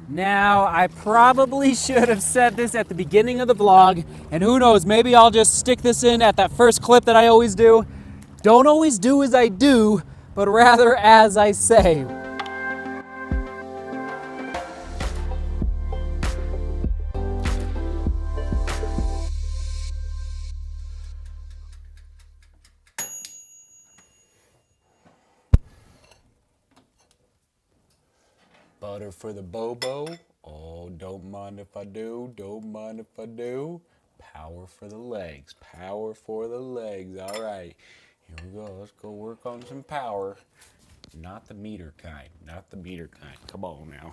Now, I probably should have said this at the beginning of the vlog, and who knows, maybe I'll just stick this in at that first clip that I always do. Don't always do as I do, but rather as I say. Butter for the bobo. Oh, don't mind if I do. Don't mind if I do. Power for the legs. Power for the legs. All right. Here we go. Let's go work on some power. Not the meter kind. Not the meter kind. Come on now.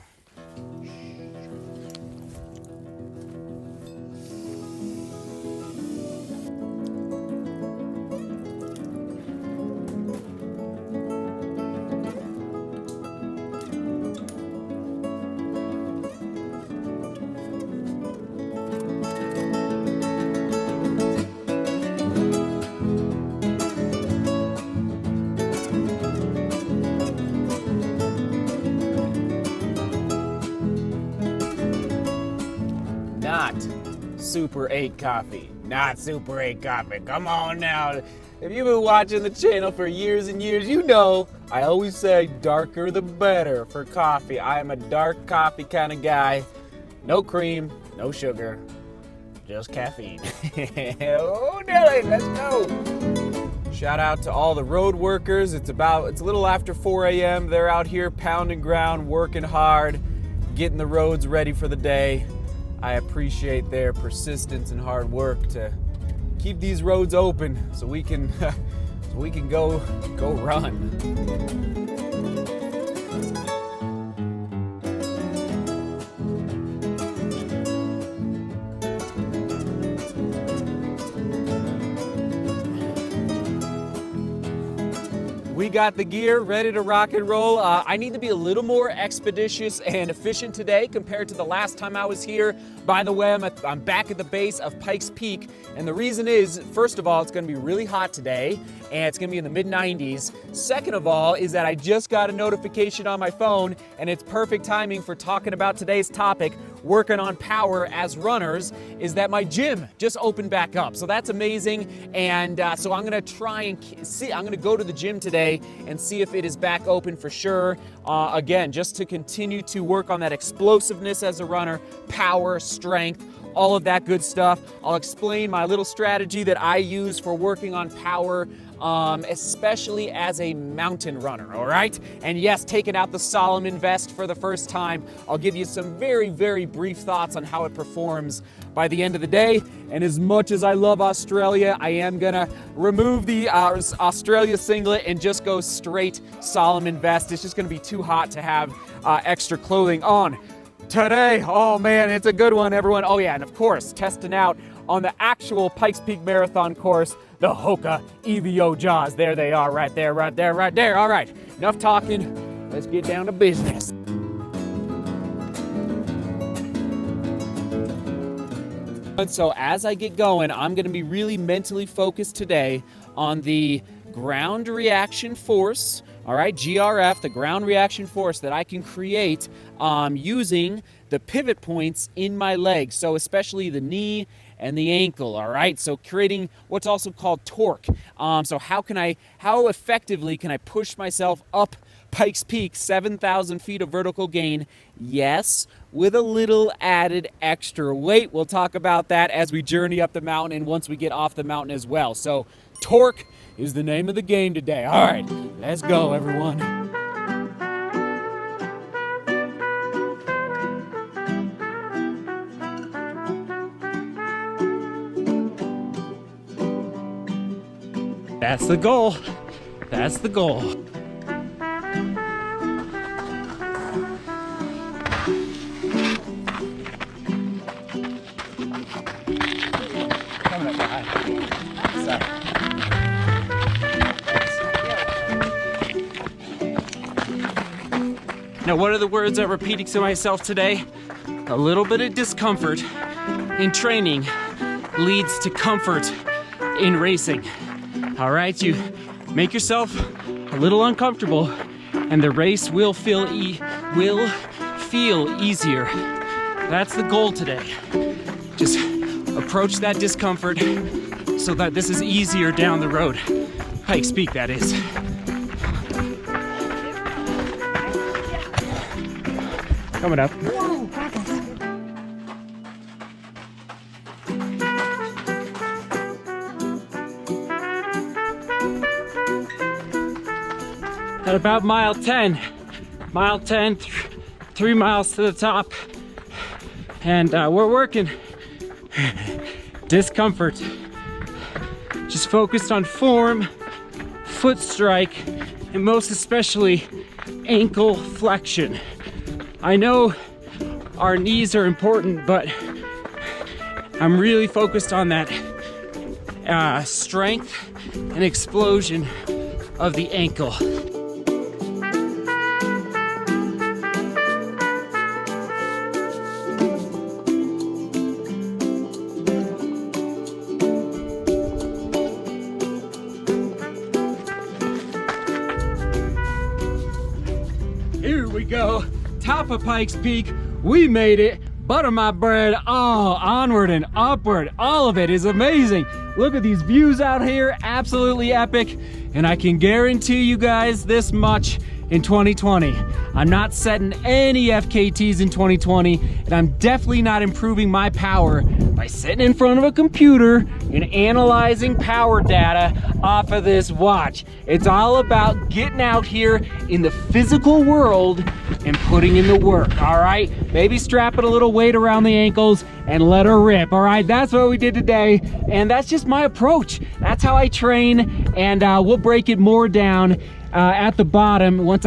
Not Super 8 coffee. Not Super 8 coffee. Come on now. If you've been watching the channel for years and years, you know I always say darker the better for coffee. I am a dark coffee kind of guy. No cream, no sugar, just caffeine. Oh, Nelly, let's go. Shout out to all the road workers. It's a little after 4 a.m. They're out here pounding ground, working hard, getting the roads ready for the day. I appreciate their persistence and hard work to keep these roads open so we can go run. We got the gear ready to rock and roll. I need to be a little more expeditious and efficient today compared to the last time I was here. By the way, I'm back at the base of Pikes Peak, and the reason is, first of all, it's gonna be really hot today, and it's gonna be in the mid-90s. Second of all, is that I just got a notification on my phone, and it's perfect timing for talking about today's topic, working on power as runners, is that my gym just opened back up. So that's amazing, and so I'm gonna try and see, I'm gonna go to the gym today and see if it is back open for sure. Again, just to continue to work on that explosiveness as a runner, power, strength, all of that good stuff. I'll explain my little strategy that I use for working on power, especially as a mountain runner, all right? And yes, taking out the Solomon vest for the first time. I'll give you some very, very brief thoughts on how it performs by the end of the day. And as much as I love Australia, I am gonna remove the Australia singlet and just go straight Solomon vest. It's just gonna be too hot to have extra clothing on today. Oh man, it's a good one, everyone. Oh yeah, and of course, testing out on the actual Pikes Peak Marathon course, the Hoka EVO Jaws. There they are, right there, right there, right there. All right, enough talking. Let's get down to business. So as I get going, I'm gonna be really mentally focused today on the ground reaction force, all right, GRF, the ground reaction force that I can create using the pivot points in my legs, so especially the knee and the ankle, all right? So creating what's also called torque. So how effectively can I push myself up Pikes Peak, 7,000 feet of vertical gain? Yes, with a little added extra weight. We'll talk about that as we journey up the mountain and once we get off the mountain as well. So torque is the name of the game today. All right, let's go, everyone. That's the goal. That's the goal. Coming up behind. Sorry. Now, what are the words I'm repeating to myself today? A little bit of discomfort in training leads to comfort in racing. All right, you make yourself a little uncomfortable and the race will feel feel easier. That's the goal today. Just approach that discomfort so that this is easier down the road. Pikes Peak, that is. Coming up. At about mile 10, 3 miles to the top, and we're working discomfort. Just focused on form, foot strike, and most especially ankle flexion. I know our knees are important, but I'm really focused on that strength and explosion of the ankle. Here we go, top of Pikes Peak. We made it. Butter my bread. Oh, onward and upward. All of it is amazing. Look at these views out here, absolutely epic. And I can guarantee you guys this much in 2020. I'm not setting any FKTs in 2020, and I'm definitely not improving my power by sitting in front of a computer and analyzing power data off of this watch. It's all about getting out here in the physical world and putting in the work, all right? Maybe strapping a little weight around the ankles and let her rip, all right? That's what we did today, and that's just my approach. That's how I train, and we'll break it more down at the bottom once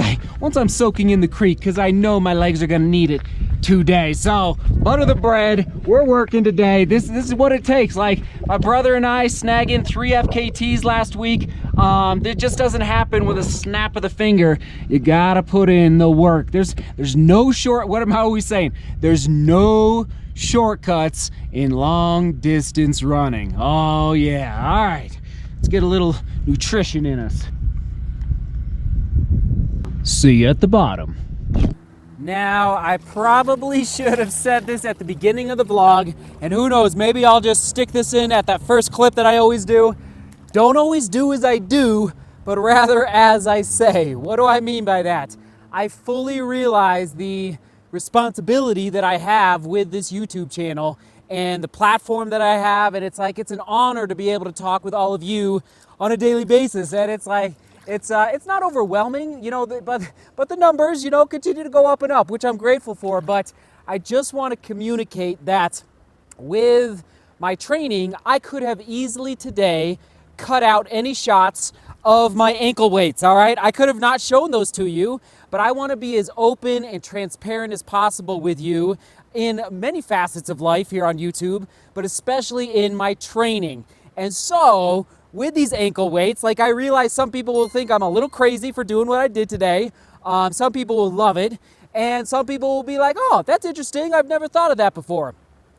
I'm soaking in the creek, because I know my legs are gonna need it today. So butter the bread, we're working today. This is what it takes. Like my brother and I snagging 3 FKTs last week. It just doesn't happen with a snap of the finger. You gotta put in the work. There's no what am I always saying? There's no shortcuts in long distance running. Oh yeah, all right. Let's get a little nutrition in us. See you at the bottom. Now, I probably should have said this at the beginning of the vlog, and who knows, maybe I'll just stick this in at that first clip that I always do. Don't always do as I do, but rather as I say. What do I mean by that? I fully realize the responsibility that I have with this YouTube channel and the platform that I have, and it's an honor to be able to talk with all of you on a daily basis, and it's not overwhelming, you know, but the numbers, you know, continue to go up and up, which I'm grateful for. But I just want to communicate that with my training, I could have easily today cut out any shots of my ankle weights, all right? I could have not shown those to you, but I want to be as open and transparent as possible with you in many facets of life here on YouTube, but especially in my training. And so, with these ankle weights, like I realize some people will think I'm a little crazy for doing what I did today. Some people will love it, and some people will be like, oh, that's interesting, I've never thought of that before.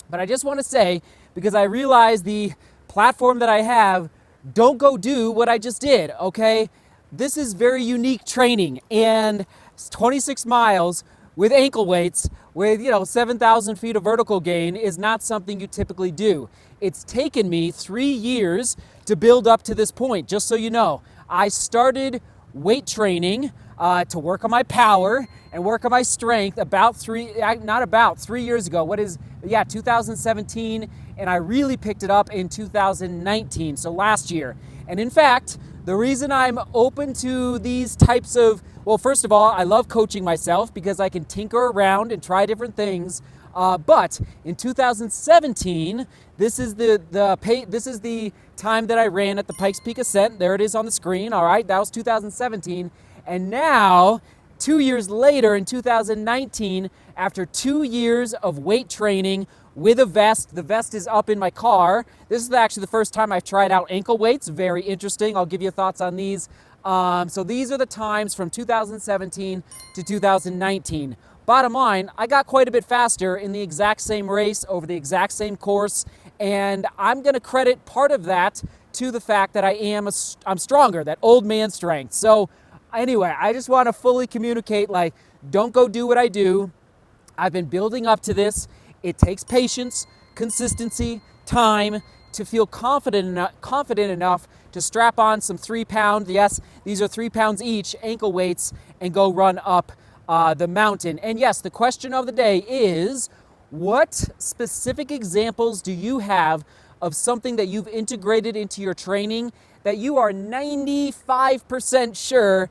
But I just want to say, because I realize the platform that I have, don't go do what I just did, okay? This is very unique training, and 26 miles with ankle weights, with 7,000 feet of vertical gain is not something you typically do. It's taken me 3 years to build up to this point, just so you know. I started weight training to work on my power and work on my strength about 3 years ago. 2017, and I really picked it up in 2019, so last year. And in fact, the reason I'm open to these types of, well, first of all, I love coaching myself because I can tinker around and try different things. But in 2017, this is the time that I ran at the Pikes Peak Ascent. There it is on the screen. All right, that was 2017. And now, 2 years later, in 2019, after 2 years of weight training with a vest, the vest is up in my car. This is actually the first time I've tried out ankle weights. Very interesting. I'll give you thoughts on these. So these are the times from 2017 to 2019. Bottom line, I got quite a bit faster in the exact same race over the exact same course, and I'm going to credit part of that to the fact that I'm stronger, that old man strength. So anyway, I just want to fully communicate, like, don't go do what I do. I've been building up to this. It takes patience, consistency, time to feel confident enough to strap on some 3-pound, yes, these are 3 pounds each, ankle weights, and go run up the mountain. And yes, the question of the day is, what specific examples do you have of something that you've integrated into your training that you are 95% sure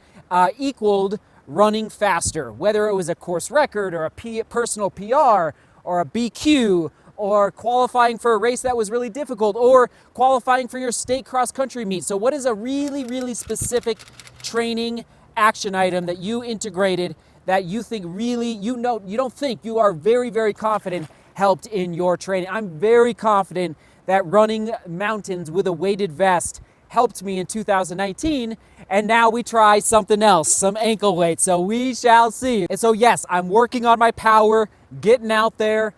equaled running faster, whether it was a course record or a personal PR or a BQ or qualifying for a race that was really difficult or qualifying for your state cross-country meet. So what is a really, really specific training action item that you integrated that you think really, you don't think, you are very, very confident helped in your training? I'm very confident that running mountains with a weighted vest helped me in 2019, and now we try something else, some ankle weights, so we shall see. And so yes, I'm working on my power, getting out there,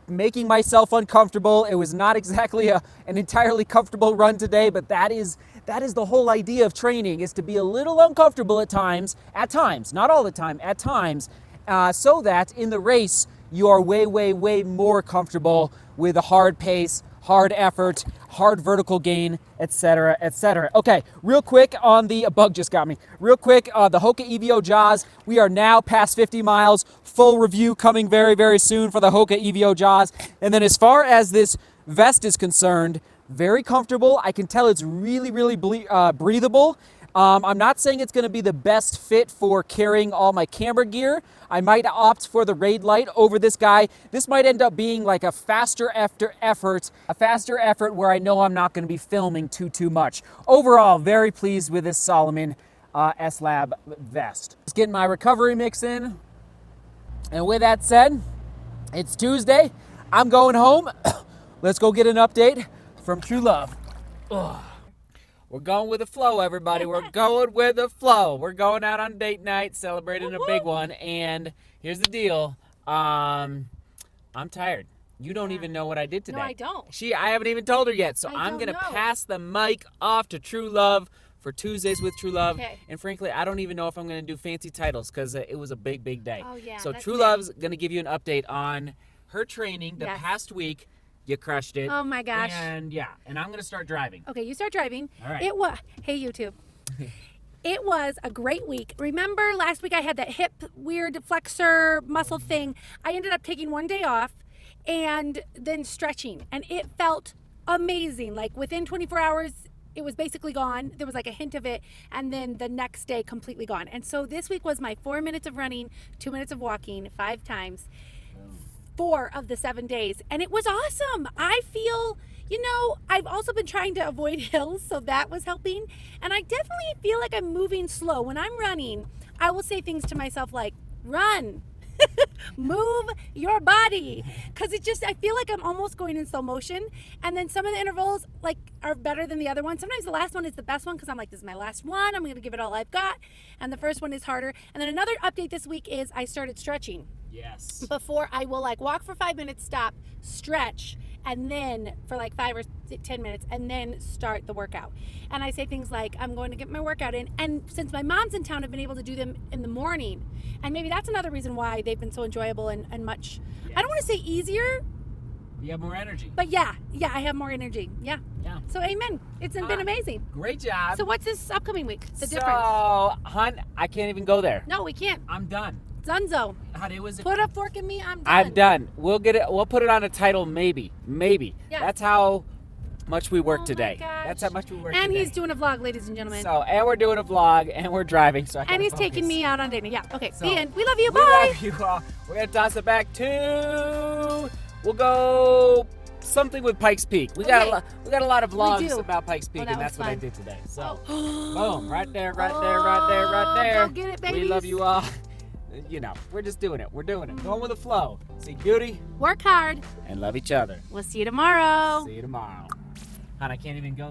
making myself uncomfortable. It was not exactly an entirely comfortable run today, but that is the whole idea of training, is to be a little uncomfortable at times, not all the time, at times, so that in the race you are way, way, way more comfortable with a hard pace, hard effort, hard vertical gain, etc., etc. Okay, real quick on the, a bug just got me. Real quick, the Hoka EVO Jaws, we are now past 50 miles. Full review coming very, very soon for the Hoka EVO Jaws. And then as far as this vest is concerned, very comfortable. I can tell it's really, really breathable. I'm not saying it's going to be the best fit for carrying all my camera gear. I might opt for the Raid Light over this guy. This might end up being like a faster effort where I know I'm not going to be filming too much. Overall, very pleased with this Salomon S-Lab vest. Just getting my recovery mix in. And with that said, it's Tuesday. I'm going home. Let's go get an update from True Love. Ugh. We're going with the flow, everybody. We're going with the flow. We're going out on date night, celebrating a big one. And here's the deal. I'm tired. You don't even know what I did today. No, I don't. I haven't even told her yet. So I'm going to pass the mic off to True Love for Tuesdays with True Love. Okay. And frankly, I don't even know if I'm going to do fancy titles because it was a big, big day. Oh, yeah. So True Love's going to give you an update on her training the past week. You crushed it. Oh my gosh. And yeah, and I'm going to start driving. Okay, you start driving. All right. Hey YouTube. It was a great week. Remember last week I had that hip weird flexor muscle thing. I ended up taking one day off and then stretching, and it felt amazing. Like within 24 hours, it was basically gone. There was like a hint of it, and then the next day completely gone. And so this week was my 4 minutes of running, 2 minutes of walking, 5 times. 4 of the 7 days, and it was awesome. I feel, I've also been trying to avoid hills, so that was helping, and I definitely feel like I'm moving slow. When I'm running, I will say things to myself like, run, move your body, because I feel like I'm almost going in slow motion, and then some of the intervals are better than the other one. Sometimes the last one is the best one because I'm like, this is my last one, I'm going to give it all I've got, and the first one is harder. And then another update this week is I started stretching. Yes. Before I will walk for 5 minutes, stop, stretch, and then for 5 or 10 minutes, and then start the workout. And I say things like, I'm going to get my workout in. And since my mom's in town, I've been able to do them in the morning. And maybe that's another reason why they've been so enjoyable and much, I don't want to say easier. You have more energy. But yeah, I have more energy. Yeah. So amen. It's been amazing. Great job. So what's this upcoming week? The difference? So, hun, I can't even go there. No, we can't. I'm done. Dunzo. Put a fork in me. I'm done. I'm done. We'll get it. We'll put it on a title. Maybe. Yeah. That's how much we work today. That's how much we work. And today. he's doing a vlog, ladies and gentlemen. So, and we're doing a vlog, and we're driving. So, and he's taking me out on dinner. Yeah. Okay. So, the end. We love you. We Bye. love you all. We're gonna toss it back to. We'll go something with Pikes Peak. We got a lot of vlogs about Pikes Peak, and that's what I did today. So, boom, right there. Go get it, baby. We love you all. We're just doing it. We're doing it. Going with the flow. See beauty. Work hard. And love each other. We'll see you tomorrow. See you tomorrow. Hon, I can't even go there.